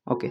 Okay.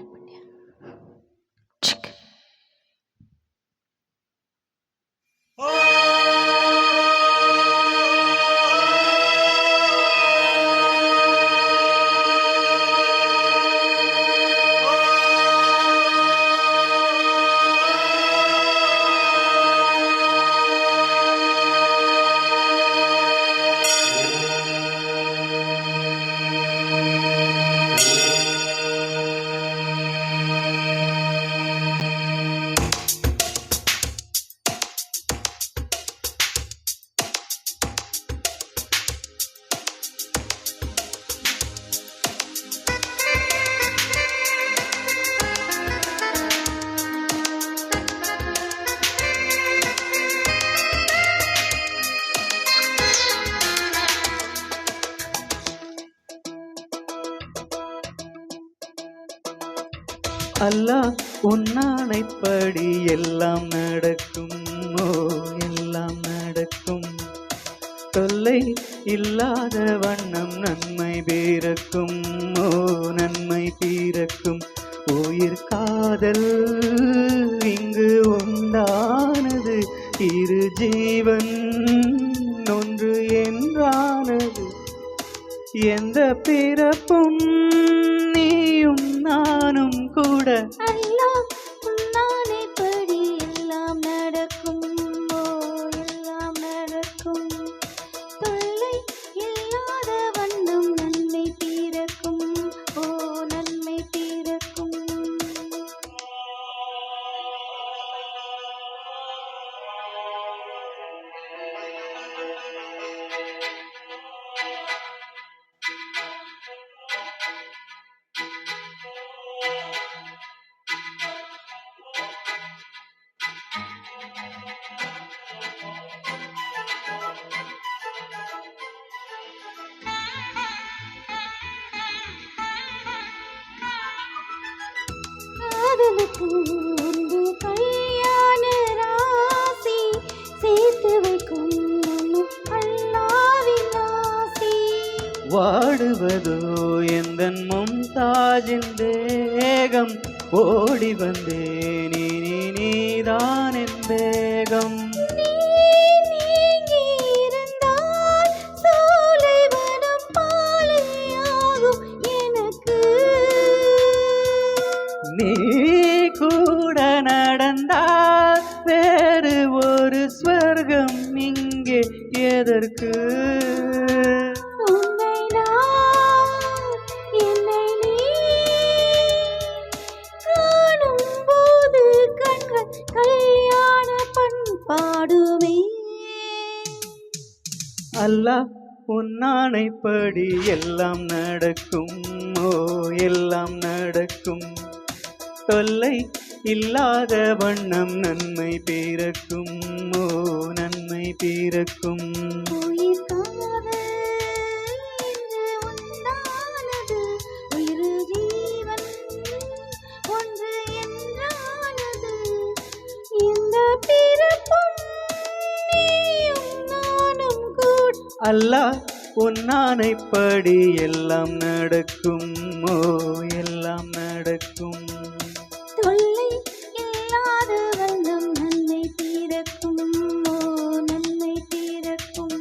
அல்லாஹ் உன்னானைப்படி எல்லாம் நடக்கும். ஓ எல்லாம் நடக்கும். தொல்லை இல்லாத வண்ணம் நன்மை பிறக்கும். ஓ நன்மை பிறக்கும். உயிர் காதல் இங்கு உண்டானது. இரு ஜீவன் ஒன்று என்றானது. எந்த பிறப்பும் நீயும் நானும் கூட. அல்லாஹ் உன்னானைப்படி எல்லாம் நடக்கும். ஓ எல்லாம் நடக்கும். தொல்லை இல்லாத வண்ணம் நன்மை பிறக்கும். ஓ நன்மை பிறக்கும். காதலுக்கு உண்டு கல்யாண ராசி. சேர்த்து வைக்கும் அல்லாவின் ஆசி. வாடுவதோ எந்தன் மும்தாஜின் தேகம். ஓடி வந்தேன் நீதான் என் வேகம். நீ நீங்கி இருந்தால் சோலைவனம் பாலையாகும் எனக்கு. நீ கூட நடந்தால் வேறு ஒரு ஸ்வர்க்கம் இங்கே எதற்கு? உன்னை நான் என்னை நீ காணும் போது கண்கள் கல்யாண பண்பாடுமே. அல்லாஹ் உன்னானைப்படி எல்லாம் நடக்கும். ஓ எல்லாம் நடக்கும். தொல்லை இல்லாத வண்ணம் நன்மை பிறக்கும். ஓ நன்மை பிறக்கும். உயிர் காதல் இன்று உண்டானது. உயிர் ஜீவன் ஒன்று என்றானது. இந்த பிறப்பும் நீயும் நானும் கூட. அல்லாஹ் உன்னானைப்படி எல்லாம் நடக்கும். ஓ எல்லாம் நடக்கும். தொல்லை இல்லாத வண்ணம் நன்மை பிறக்கும். ஓ நன்மை பிறக்கும்.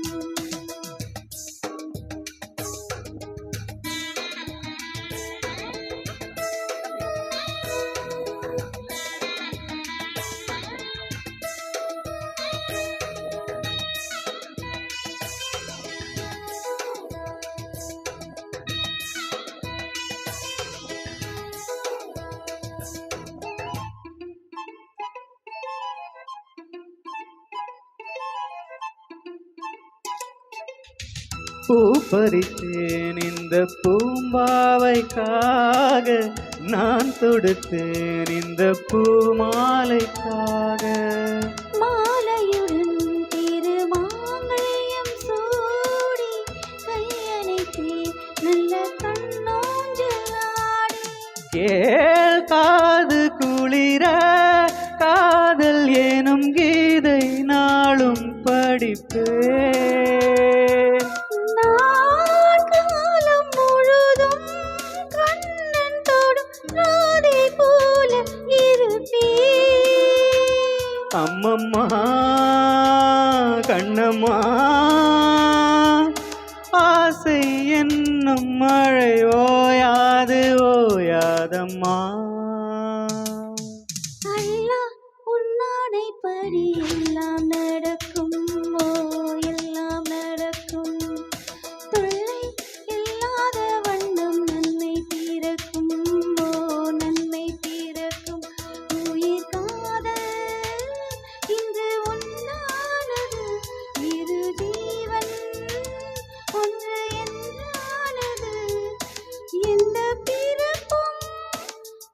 பூ பறித்தேன் இந்த பூம்பாவைக்காக. நான் தொடுத்தேன் இந்த பூமாலைக்காக. மாலையுடன் திருமாங்கல்யம் சூடி கையணைத்தே நல்ல கண்ணோஞ்சலாடி. கேள் காது குளிர காதல் எனும் கீதை நாளும் படிப்பேன். நான் காலம் முழுதும் கண்ணன் தொடும் அம்மம்மா கண்ணம்மா ஆசை என்னும் மழை ஓயாது ஓயாதம்மா. அல்லா உன்னாடைப்படி எல்லாம் நடக்கும் ஓ எல்லாம் நடக்கும். தொல்லை இல்லாத வண்ணம் நன்மை பிறக்கும் ஓ நன்மை பிறக்கும். உயிர் காதல் இன்று ஒன்றானது, இரு ஜீவன் ஒன்று என்றானது. எந்த பிறப்பும்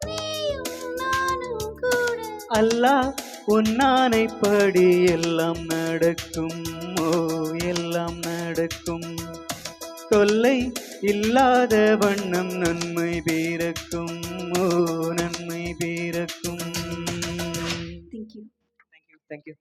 நீயும் நானும் கூட. அல்லாஹ் உன்னானைப்படி எல்லாம் நடக்கும் ஓ எல்லாம் நடக்கும். தொல்லை இல்லாத வண்ணம் நன்மை பிறக்கும் ஓ நன்மை பிறக்கும். Thank you. Thank you.